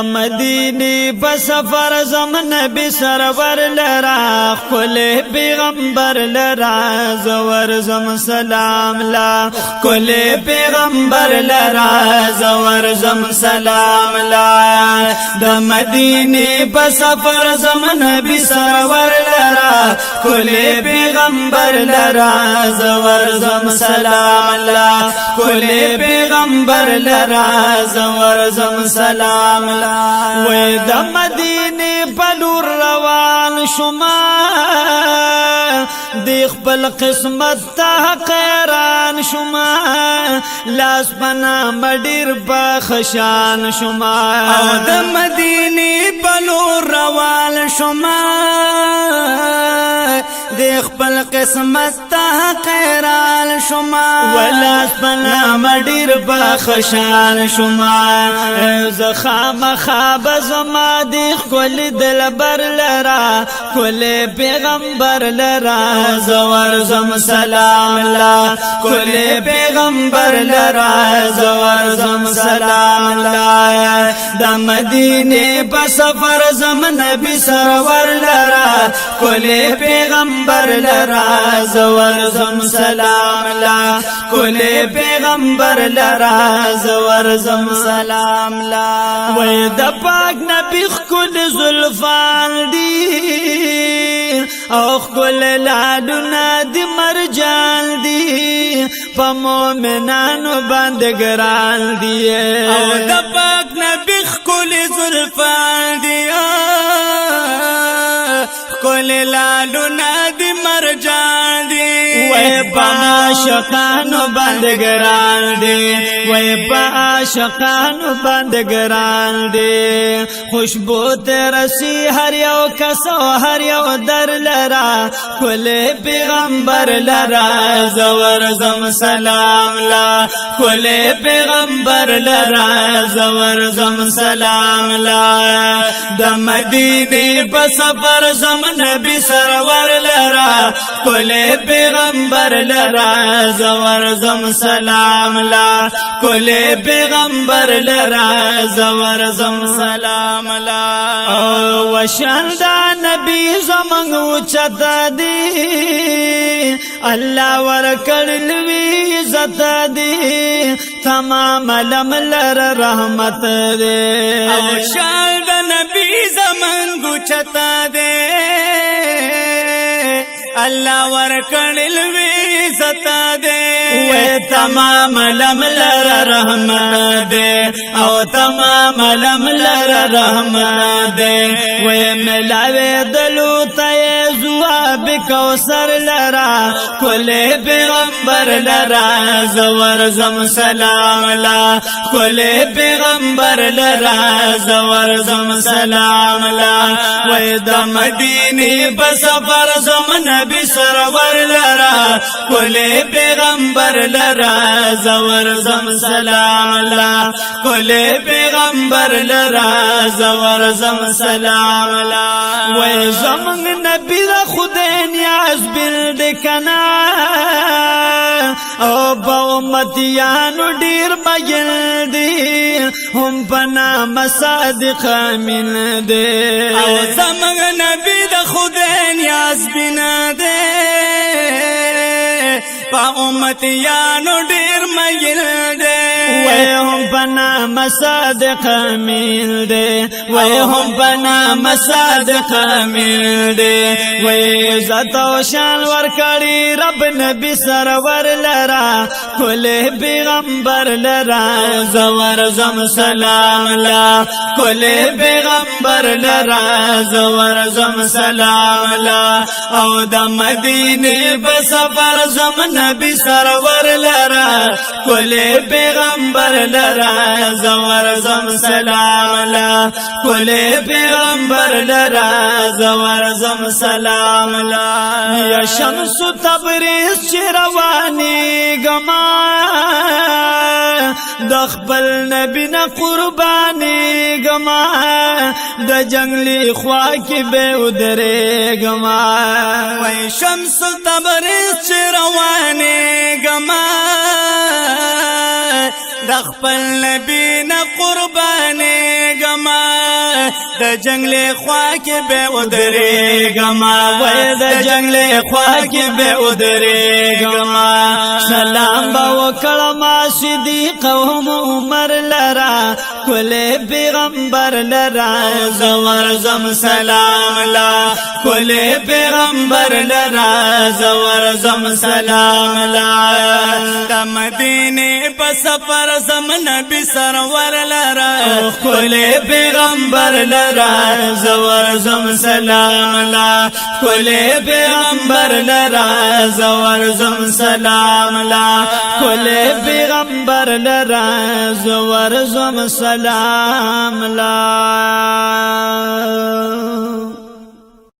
مدینی بسفر زم نبی سرور لرا کل پیغمبر لرا زور زم سلام لا کل پیغمبر لرا زور زم سلام لا د مدینی بسفر زم نبی سرور لرا کل پیغمبر لرا زور زم سلام لا کل پیغمبر لرا زور زم سلام لا وې د مدینه بلور روان شما د خپل قسمت ته قیران شما لاس بنا مډیر بخشان شما او د مدینه بلور روان شما د خپل قسمت ته قیران شما ولاس بنا مډیر بخشان شما زخام خواب زما دی کل دلبر لرا کل پیغمبر لرا زور زم سلام لا کل پیغمبر لرا زور زم سلام لا د مدینه بسفر زم نبی سرور لرا کل پیغمبر لرا زور زم سلام لا کل پیغمبر لرا زور زم سلام لا وې د پاک نبی خل زلفان دی او خل لادنا دی مرجان دی په مومنانو باندې ګران دی او د پاک نبی خل زلفان دی خل لادنا دی مرجان دی وې په عاشقانو باندې ګران دی وې په عاشقانو باندې ګران دی خوشبو ته رسی هر یو کس هر یو در لرا کل پیغمبر لرا زور زم سلام لا کل پیغمبر لرا زور زم سلام لا د مدینه په سفر زم نبی سرور لرا کل پیغمبر لرا زور زم سلام لا کل پیغمبر لرا زور زم سلام لا وشاندا نبی زمنګ چتا دی الله ورکړل وی عزت دی تمام لملر رحمت دی او شاندا نبی زمنګ چتا دی الله ورکړل وی عزت دی وې تمام لملر رحمت دی او تمام لملر رحمت دی وې ملاوي دلو ته زواب کوثر لرا کل پیغمبر لرا زور زم سلام لا کل پیغمبر لرا زور زم سلام لا وې د مدینه بسفر زم نبی سرور لرا کل پیغمبر لرا زور زم سلام لا کل پیغمبر لرا زور زم سلام لا وې زمنګ نبی دا خدای نیاز بل دکنا او با امتیانو ډیر مګل دی هم پنا مصادق من دی او زمنګ نبی دا خدای نیاز بنا دی پا امتیانو ډیر مګل دی وې هم پنا مصادق من دی وې هم پنا مصادق من دی وې عزت او شان ورکړي رب نبی سرور لرا کل پیغمبر لرا زور زم سلام لا کل پیغمبر لرا زور زم سلام لا او د مدینه بسفر زم نبی سرور لرا کل پیغمبر لرا زور زم سلام لا کل پیغمبر لرا زور زم سلام لا یا شمس تبریز چروانی گما د خپل نبی نه قربانی گما د جنگلی خوا کې به ودرې گما وای شمس تبریز چروانی گما د خپل نبی نه قربانی گما د جنگلی خوا کې به ودرېږما وای د جنگلی خوا کې به ودرېږما سلام به وکړما صدیق او عمر لرا کله پیغمبر لرا زور زم سلام لا کله پیغمبر لرا زور زم سلام لا د مدینه په سفر زم نبی سرور لرا کله پیغمبر لرا زور زم سلام لا کله پیغمبر لرا زور زم سلام لا کله پیغمبر لرا زور زم سلام لا